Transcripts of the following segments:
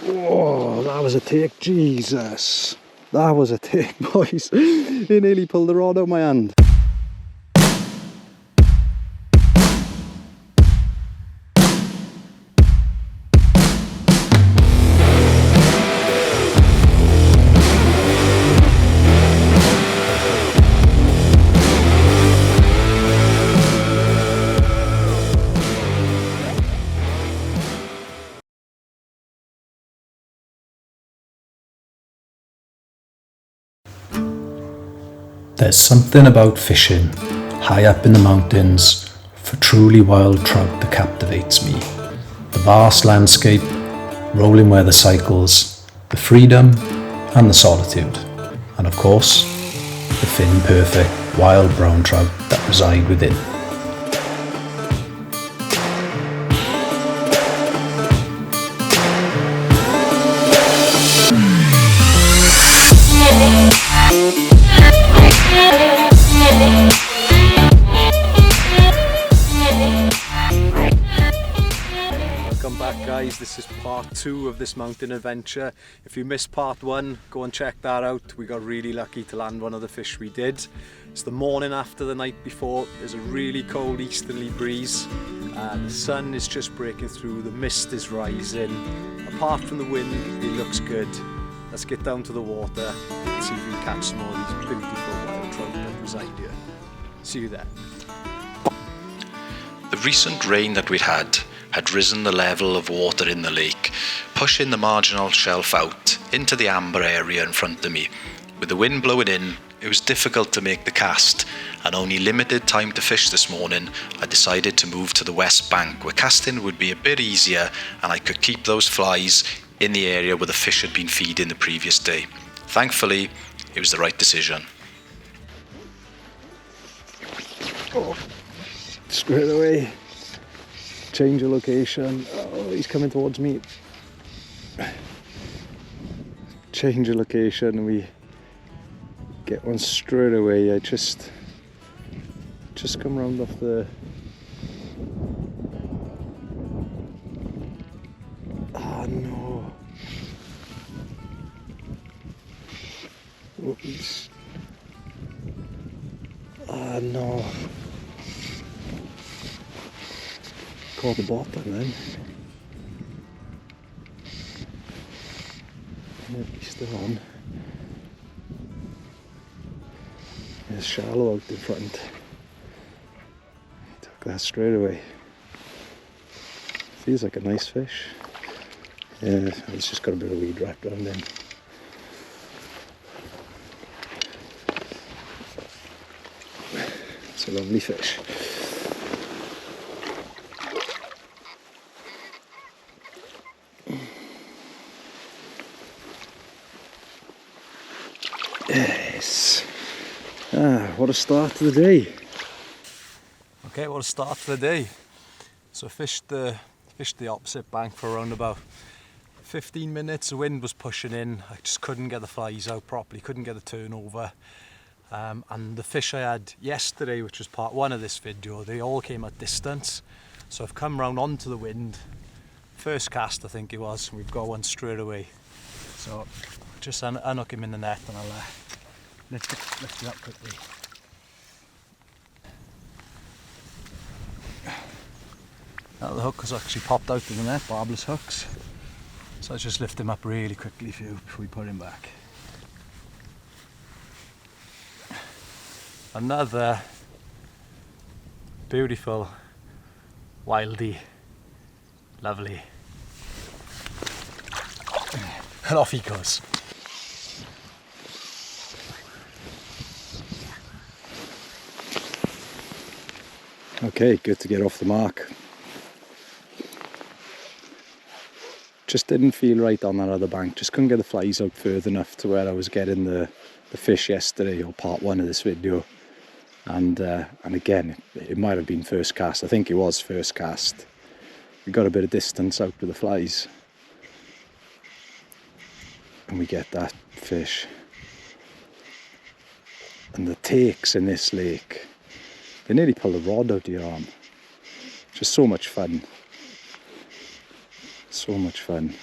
Whoa, that was a take, Jesus. That was a take, boys. It nearly pulled the rod out of my hand. There's something about fishing high up in the mountains for truly wild trout that captivates me. The vast landscape, rolling weather cycles, the freedom and the solitude, and of course, the fin perfect wild brown trout that reside within. Welcome back, guys. This is part 2 of this mountain adventure. If you missed part 1, go and check that out. We got really lucky to land one of the fish we did. It's the morning after the night before. There's a really cold easterly breeze. The sun is just breaking through, the mist is rising. Apart from the wind, it looks good. Let's get down to the water and see if we can catch some more of these beautiful wild trout that reside here. See you there. The recent rain that we'd had risen the level of water in the lake, pushing the marginal shelf out into the amber area in front of me. With the wind blowing in, it was difficult to make the cast, and only limited time to fish this morning, I decided to move to the west bank where casting would be a bit easier and I could keep those flies in the area where the fish had been feeding the previous day. Thankfully, it was the right decision. Oh, straight away. Change of location. Oh, he's coming towards me. Change of location. We get one straight away. I just come round off the. Oh no! Oops. Oh no! Caught the bottom then. Yeah, he's still on. It's shallow out in front. He took that straight away. Feels like a nice fish. Yeah, it's just got a bit of weed wrapped around him. It's a lovely fish. Yes. What a start to the day. Okay, what a start to the day. So I fished the opposite bank for around about 15 minutes. The wind was pushing in. I just couldn't get the flies out properly, couldn't get the turnover. And the fish I had yesterday, which was part 1 of this video, they all came at distance. So I've come round onto the wind. First cast, I think it was. We've got one straight away. So just unhook him in the net and I'll lift it up quickly. Now the hook has actually popped out of the net, barbless hooks. So I'll just lift him up really quickly for you before we put him back. Another beautiful, wildy, lovely. And off he goes. Okay, good to get off the mark. Just didn't feel right on that other bank. Just couldn't get the flies out further enough to where I was getting the fish yesterday, or part 1 of this video. And again, it might have been first cast. I think it was first cast. We got a bit of distance out with the flies, and we get that fish. And the takes in this lake, they nearly pull the rod out of your arm. Just so much fun. So much fun.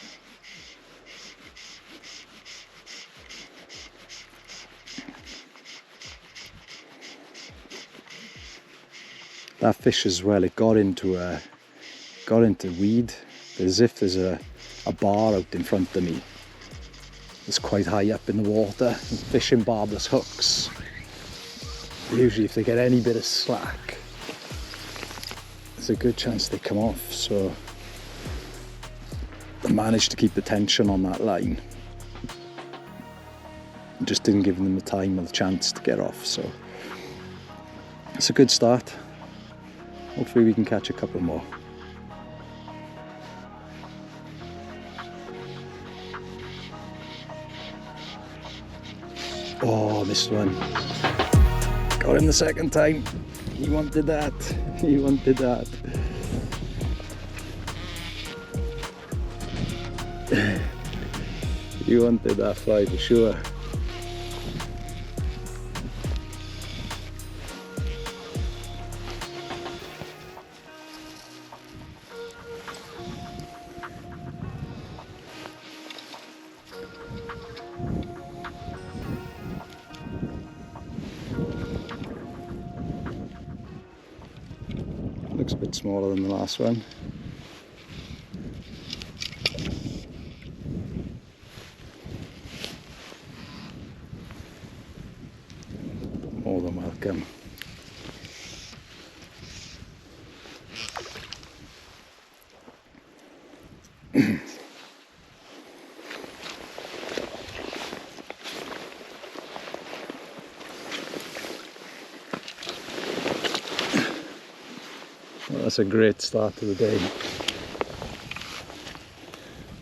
that fish as well, it got into weed. As if there's a bar out in front of me. It's quite high up in the water. And fishing barbless hooks, usually if they get any bit of slack, there's a good chance they come off. So I managed to keep the tension on that line. Just didn't give them the time or the chance to get off. So it's a good start. Hopefully we can catch a couple more. Oh, missed one. Got him the second time. He wanted that. He wanted that. He wanted that fly for sure. Looks a bit smaller than the last one. More than welcome. Well, that's a great start to the day.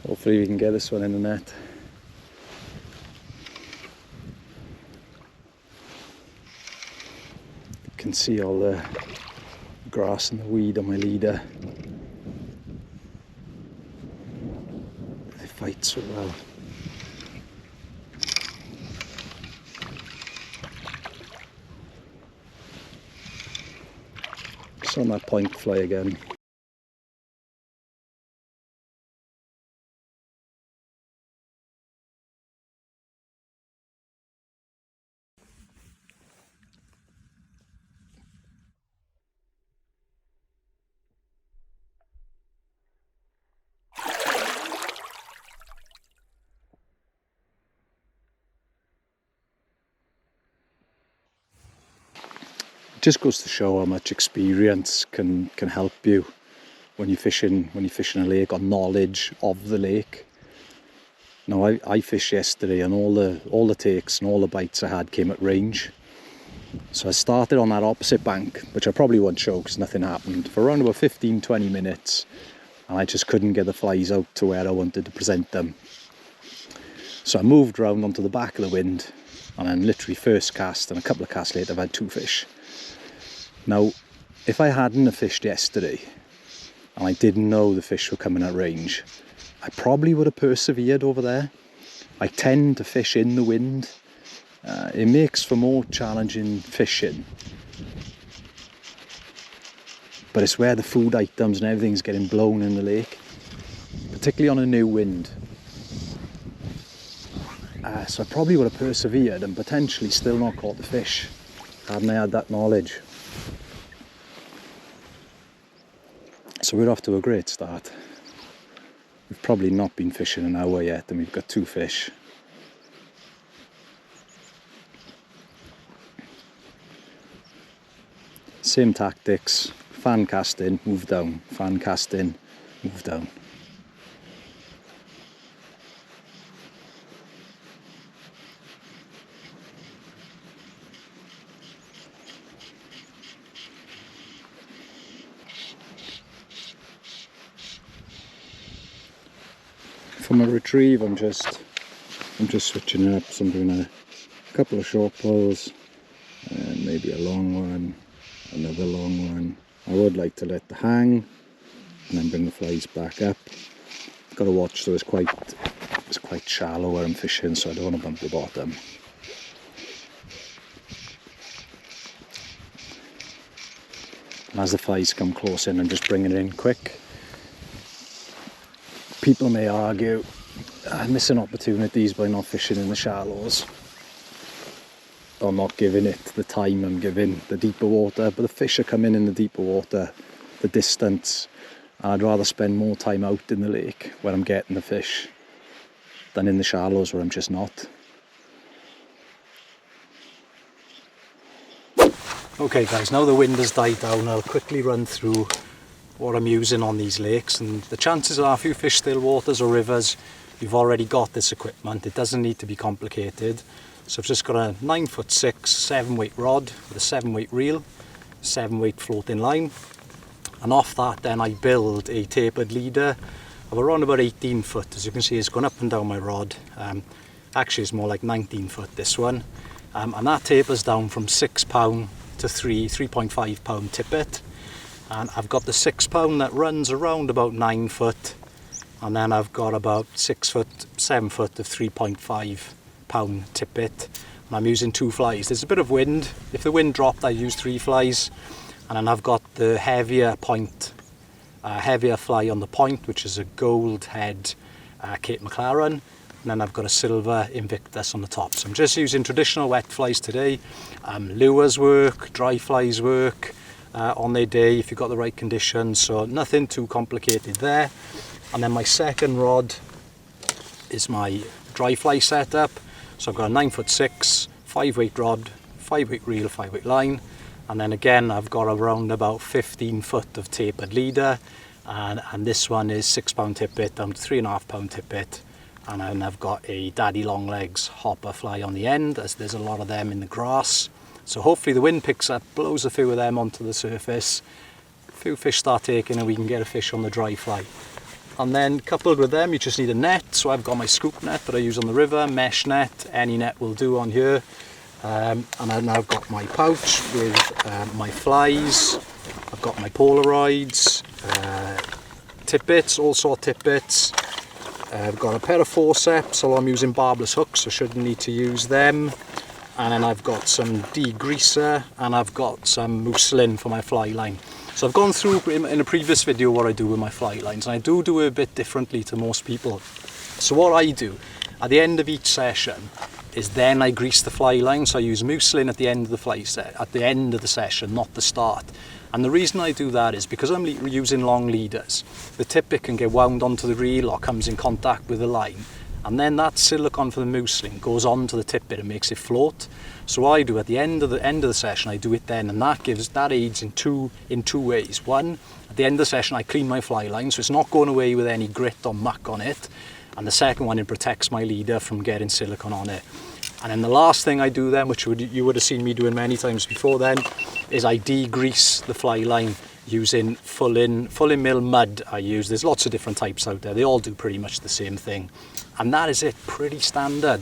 Hopefully we can get this one in the net. You can see all the grass and the weed on my leader. They fight so well. It's on that point fly again. Just goes to show how much experience can help you when you're fishing a lake, or knowledge of the lake. Now I fished yesterday, and all the takes and all the bites I had came at range. So I started on that opposite bank, which I probably won't show because nothing happened, for around about 15-20 minutes, and I just couldn't get the flies out to where I wanted to present them. So I moved round onto the back of the wind, and then literally first cast and a couple of casts later I've had 2 fish. Now, if I hadn't have fished yesterday and I didn't know the fish were coming at range, I probably would have persevered over there. I tend to fish in the wind. It makes for more challenging fishing. But it's where the food items and everything's getting blown in the lake, particularly on a new wind. So I probably would have persevered and potentially still not caught the fish, hadn't I had that knowledge. So we're off to a great start. We've probably not been fishing an hour yet, and we've got 2 fish. Same tactics, fan cast in, move down, fan cast in, move down. For my retrieve, I'm just switching it up. So I'm doing a couple of short pulls and maybe a long one, another long one. I would like to let the hang and then bring the flies back up. Got to watch, so it's quite shallow where I'm fishing, so I don't want to bump the bottom. And as the flies come close in, I'm just bringing it in quick. People may argue I'm missing opportunities by not fishing in the shallows. or not giving it the time I'm giving the deeper water, but the fish are coming in the deeper water, the distance, and I'd rather spend more time out in the lake where I'm getting the fish than in the shallows where I'm just not. Okay guys, now the wind has died down, I'll quickly run through what I'm using on these lakes, and the chances are if you fish still waters or rivers, you've already got this equipment. It doesn't need to be complicated. So I've just got a 9'6" 7-weight rod with a 7-weight reel, 7-weight floating line, and off that then I build a tapered leader of around about 18 foot. As you can see, it's gone up and down my rod. Actually it's more like 19 foot this one, and that tapers down from 6 pound to 3.5 pound tippet. And I've got the 6 pound that runs around about 9 foot, and then I've got about 6 foot, 7 foot of 3.5 pound tippet, and I'm using 2 flies. There's a bit of wind. If the wind dropped, I use 3 flies, and then I've got the heavier fly on the point, which is a gold head Cape McLaren, and then I've got a silver Invictus on the top. So I'm just using traditional wet flies today. Lures work, dry flies work on their day if you've got the right conditions, so nothing too complicated there. And then my second rod is my dry fly setup. So I've got a 9'6", 5-weight rod, 5-weight reel, 5-weight line, and then again I've got around about 15 foot of tapered leader, and this one is 6 pound tippet down to 3.5 pound tippet, and then I've got a daddy long legs hopper fly on the end, as there's a lot of them in the grass. So hopefully the wind picks up, blows a few of them onto the surface, a few fish start taking, and we can get a fish on the dry fly. And then coupled with them, you just need a net. So I've got my scoop net that I use on the river, mesh net, any net will do on here. And then I've got my pouch with my flies. I've got my Polaroids, tippets, all sort of tippets. I've got a pair of forceps, although I'm using barbless hooks, so shouldn't need to use them. And then I've got some degreaser, and I've got some muslin for my fly line. So I've gone through in a previous video what I do with my fly lines, and I do it a bit differently to most people. So what I do at the end of each session is then I grease the fly line. So I use muslin at the end of the session, not the start. And the reason I do that is because I'm using long leaders. The tippet can get wound onto the reel or comes in contact with the line, and then that silicone for the muslin goes onto the tippet and makes it float. So what I do at the end of the session, I do it then, and that aids in two ways. One, at the end of the session, I clean my fly line, so it's not going away with any grit or muck on it. And the second one, it protects my leader from getting silicone on it. And then the last thing I do then, which you would have seen me doing many times before then, is I degrease the fly line using full in mill mud. There's lots of different types out there. They all do pretty much the same thing. And that is it, pretty standard.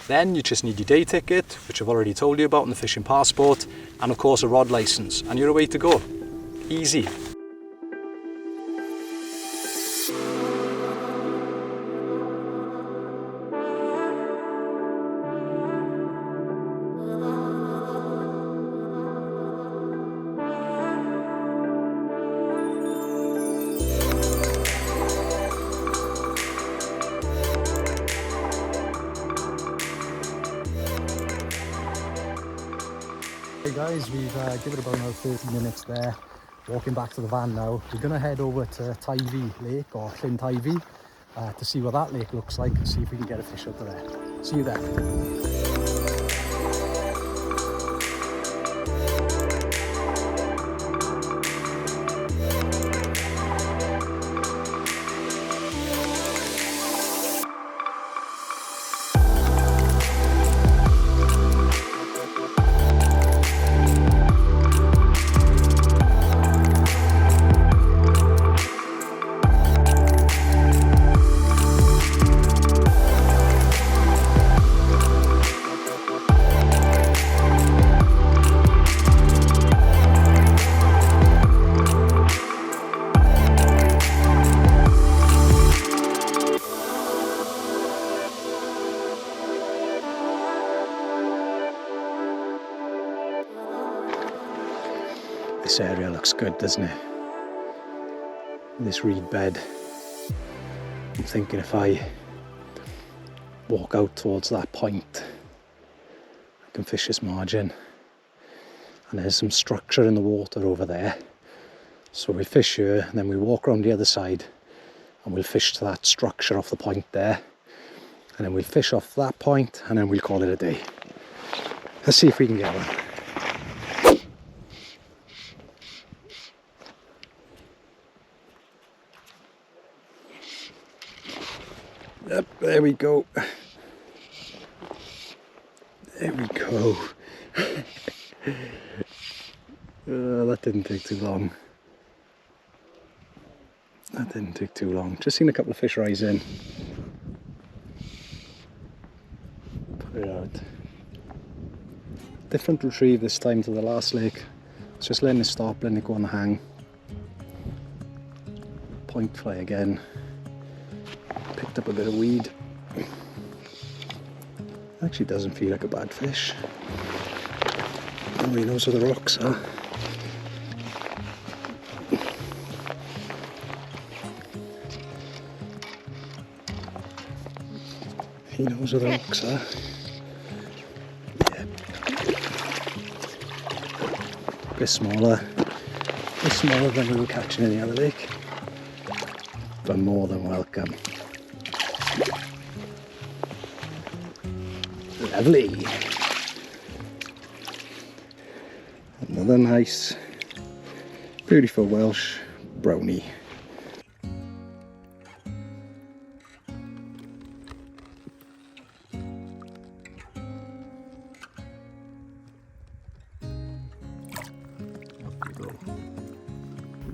Then you just need your day ticket, which I've already told you about, and the fishing passport, and of course a rod license, and you're away to go. Easy. Hey guys, we've given about another 30 minutes there, walking back to the van now. We're going to head over to Tyvee Lake, or Llyn Tyvee, to see what that lake looks like and see if we can get a fish out of there. See you there. This area looks good, doesn't it? This reed bed. I'm thinking if I walk out towards that point we can fish this margin. And there's some structure in the water over there. So we fish here and then we walk around the other side and we'll fish to that structure off the point there. And then we'll fish off that point and then we'll call it a day. Let's see if we can get one. Yep, there we go. There we go. That didn't take too long. That didn't take too long. Just seen a couple of fish rise in. Put it out. Different retrieve this time to the last lake. It's just letting it stop, letting it go on the hang. Point fly again. Picked up a bit of weed. Actually doesn't feel like a bad fish. Oh, he knows where the rocks are. He knows where the rocks are. Yeah. A bit smaller than we were catching in the other lake. But more than welcome. Lovely. Another nice, beautiful Welsh brownie.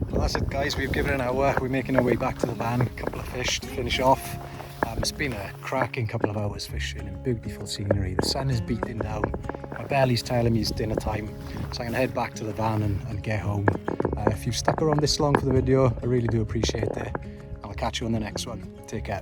Well, that's it guys, we've given it an hour. We're making our way back to the van, a couple of fish to finish off. It's been a cracking couple of hours fishing and beautiful scenery. The sun is beating down. My belly's telling me it's dinner time, so I'm gonna head back to the van and get home. If you've stuck around this long for the video, I really do appreciate it. I'll catch you on the next one. Take care.